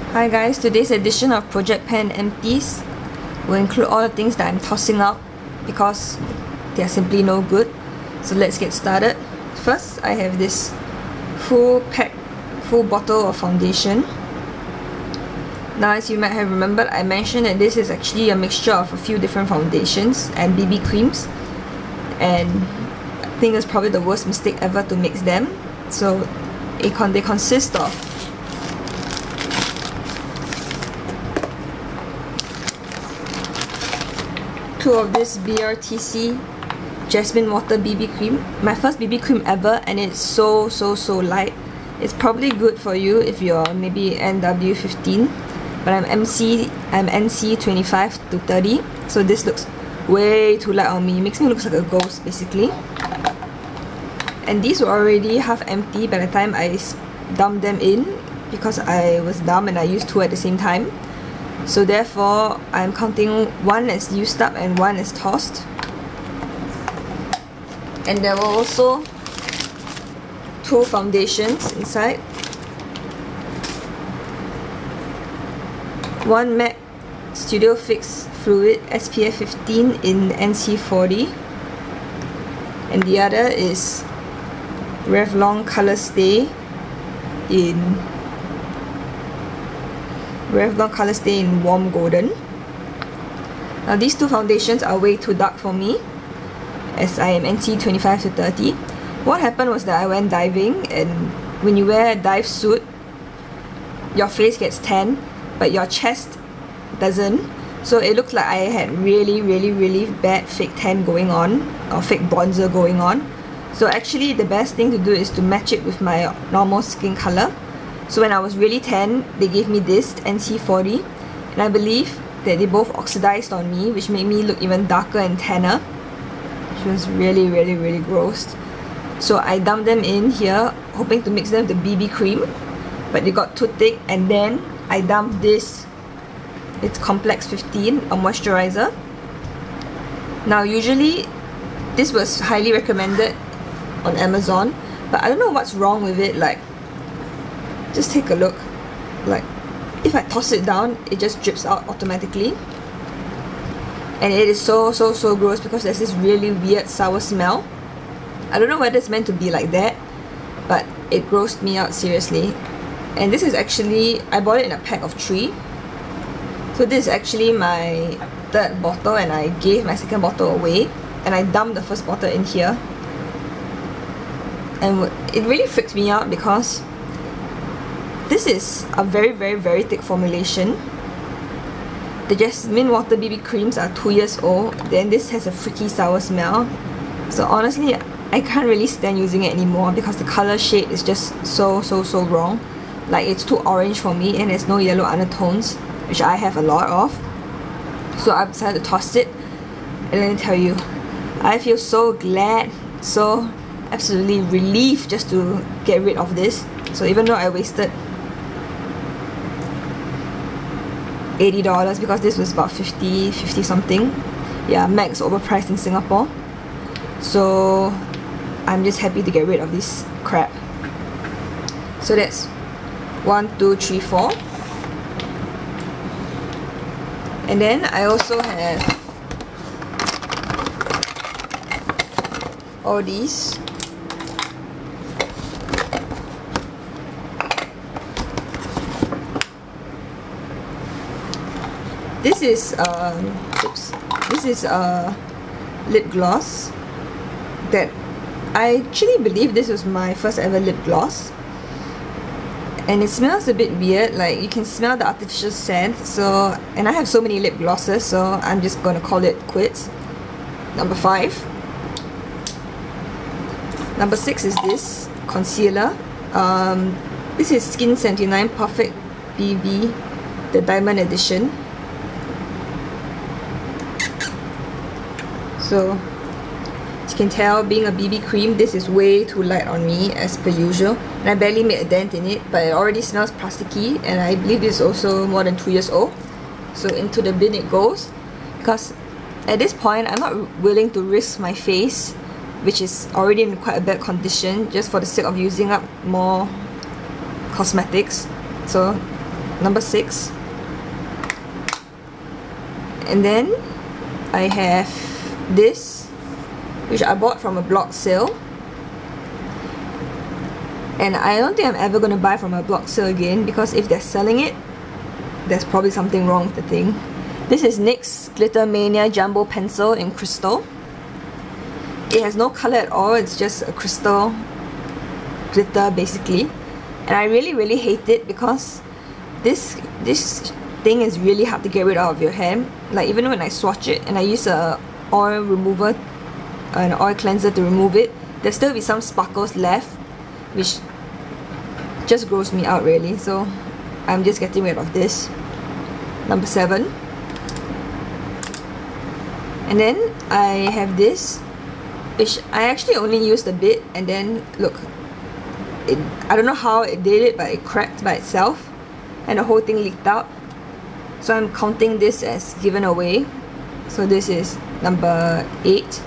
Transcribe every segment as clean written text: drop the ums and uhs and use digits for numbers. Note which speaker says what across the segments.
Speaker 1: Hi guys, today's edition of Project Pen Empties will include all the things that I'm tossing out because they are simply no good. So let's get started. First, I have this full bottle of foundation. Now, as you might have remembered, I mentioned that this is actually a mixture of a few different foundations and BB creams, and I think it's probably the worst mistake ever to mix them. So they consist of two of this BRTC Jasmine Water BB cream. My first BB cream ever, and it's so light. It's probably good for you if you're maybe NW 15, but I'm NC 25 to 30, so this looks way too light on me. It makes me look like a ghost basically. And these were already half empty by the time I dumped them in, because I was dumb and I used two at the same time. So therefore, I'm counting one as used up and one as tossed. And there were also two foundations inside. One MAC Studio Fix Fluid SPF 15 in NC 40, and the other is Revlon Colorstay in Warm Golden. Now these two foundations are way too dark for me, as I am NC 25 to 30. What happened was that I went diving, and when you wear a dive suit, your face gets tan, but your chest doesn't. So it looked like I had really bad fake tan going on, or fake bronzer going on. So actually the best thing to do is to match it with my normal skin color. So when I was really tan, they gave me this NC 40, and I believe that they both oxidized on me, which made me look even darker and tanner, which was really gross. So I dumped them in here, hoping to mix them with the BB cream, but they got too thick, and then I dumped this. It's Complex 15, a moisturizer. Now usually this was highly recommended on Amazon, but I don't know what's wrong with it. Like, just take a look. Like, if I toss it down, it just drips out automatically, and it is so gross because there's this really weird sour smell. I don't know whether it's meant to be like that, but it grossed me out seriously. And this is actually, I bought it in a pack of 3. So this is actually my third bottle, and I gave my second bottle away, and I dumped the first bottle in here. And it really freaks me out because this is a very thick formulation. The Jasmine Water BB creams are 2 years old, then this has a freaky sour smell. So honestly, I can't really stand using it anymore because the color shade is just so wrong. Like, it's too orange for me, and there's no yellow undertones, which I have a lot of. So I decided to toss it, and let me tell you, I feel so glad, so absolutely relieved just to get rid of this. So even though I wasted $80 because this was about 50 something, yeah, max overpriced in Singapore, so I'm just happy to get rid of this crap. So that's 1, 2, 3, 4. And then I also have all these. This is a lip gloss that I actually believe this was my first ever lip gloss, and it smells a bit weird. Like, you can smell the artificial scent. So, and I have so many lip glosses, so I'm just gonna call it quits. Number 5. Number 6 is this concealer. This is Skin 79 Perfect BB, the Diamond Edition. So, as you can tell, being a BB cream, this is way too light on me as per usual, and I barely made a dent in it, but it already smells plasticky, and I believe this is also more than 2 years old. So into the bin it goes, because at this point I'm not willing to risk my face, which is already in quite a bad condition, just for the sake of using up more cosmetics. So number 6. And then I have this, which I bought from a blog sale. And I don't think I'm ever going to buy from a blog sale again, because if they're selling it, there's probably something wrong with the thing. This is NYX Glitter Mania Jumbo Pencil in crystal. It has no color at all, it's just a crystal glitter basically. And I really hate it because this thing is really hard to get rid of your hand. Like even when I swatch it and I use a oil remover, an oil cleanser to remove it, there'll still be some sparkles left, which just gross me out really. So I'm just getting rid of this. Number 7. And then I have this, which I actually only used a bit, and then look, I don't know how it did it, but it cracked by itself and the whole thing leaked out. So I'm counting this as given away. So this is number 8.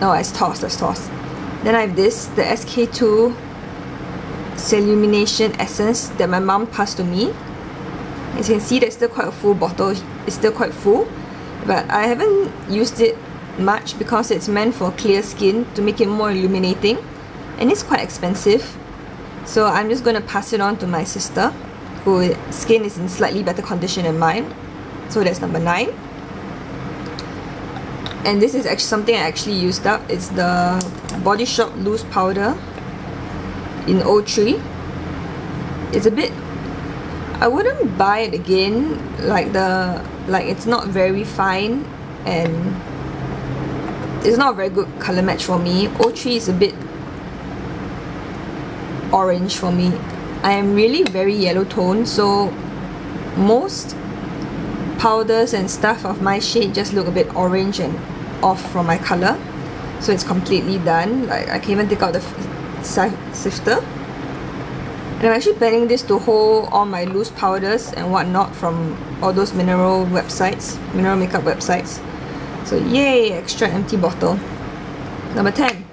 Speaker 1: No, it's tossed, that's tossed. Then I have this, the SKII Celumination Essence that my mom passed to me. As you can see, there's still quite a full bottle. It's still quite full, but I haven't used it much because it's meant for clear skin to make it more illuminating, and it's quite expensive. So I'm just going to pass it on to my sister, whose skin is in slightly better condition than mine. So that's number 9. And this is actually something I actually used up. It's the Body Shop Loose Powder in 03. It's a bit, I wouldn't buy it again. Like it's not very fine and it's not a very good color match for me. 03 is a bit orange for me. I am really very yellow tone, so most powders and stuff of my shade just look a bit orange and off from my color. So it's completely done. Like I can even take out the sifter. And I'm actually planning this to hold all my loose powders and whatnot from all those mineral websites, mineral makeup websites. So yay, extra empty bottle. Number 10.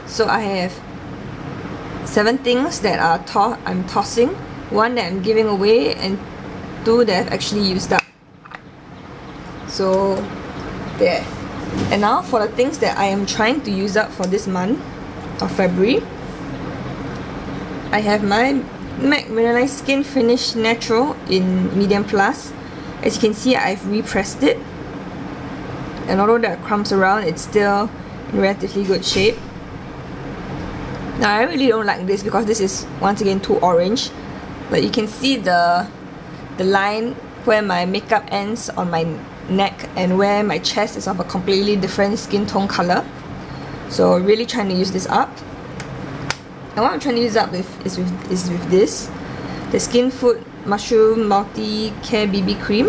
Speaker 1: So I have 7 things that I'm tossing, 1 that I'm giving away, and 2 that I've actually used up. So there. And now for the things that I am trying to use up for this month of February. I have my MAC Mineralized Skin Finish Natural in Medium Plus. As you can see, I've repressed it. And although there are crumbs around, it's still in relatively good shape. Now I really don't like this because this is once again too orange. But you can see the line where my makeup ends on my neck and where my chest is of a completely different skin tone color. So really trying to use this up. And what I'm trying to use up with is with this, the Skin Food Mushroom Multi Care BB Cream.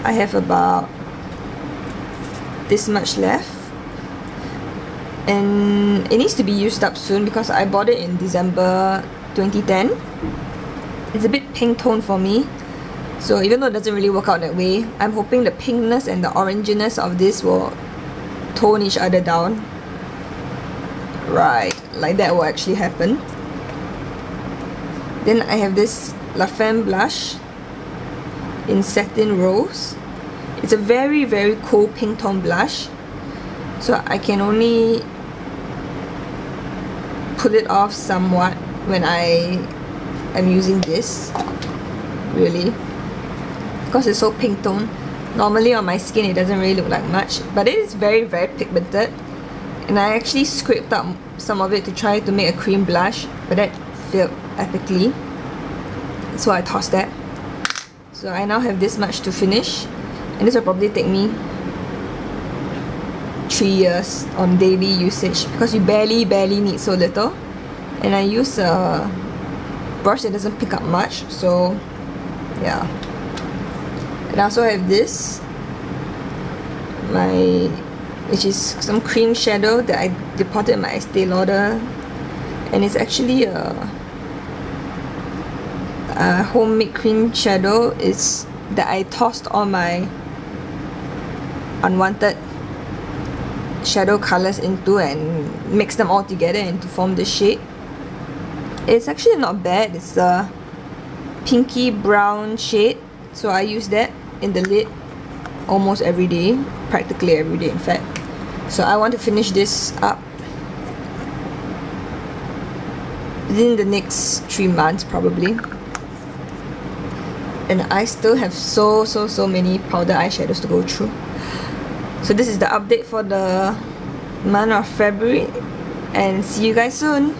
Speaker 1: I have about this much left, and it needs to be used up soon because I bought it in December 2010. It's a bit pink tone for me, so even though it doesn't really work out that way, I'm hoping the pinkness and the oranginess of this will tone each other down. Right, like that will actually happen. Then I have this La Femme blush in Satin Rose. It's a very cool pink tone blush, so I can only pull it off somewhat when I am using this, really, because it's so pink tone. Normally on my skin it doesn't really look like much, but it is very pigmented. And I actually scraped up some of it to try to make a cream blush, but that failed epically, so I tossed that. So I now have this much to finish, and this will probably take me 3 years on daily usage because you barely need so little. And I use a brush that doesn't pick up much, so yeah. And I also have this, which is some cream shadow that I deposited in my Estee Lauder, and it's actually a homemade cream shadow. It's that I tossed all my unwanted shadow colors into and mixed them all together and to form the shade. It's actually not bad. It's a pinky brown shade, so I use that in the lid almost every day, practically every day in fact. So I want to finish this up within the next 3 months probably. And I still have so many powder eyeshadows to go through. So this is the update for the month of February, and see you guys soon.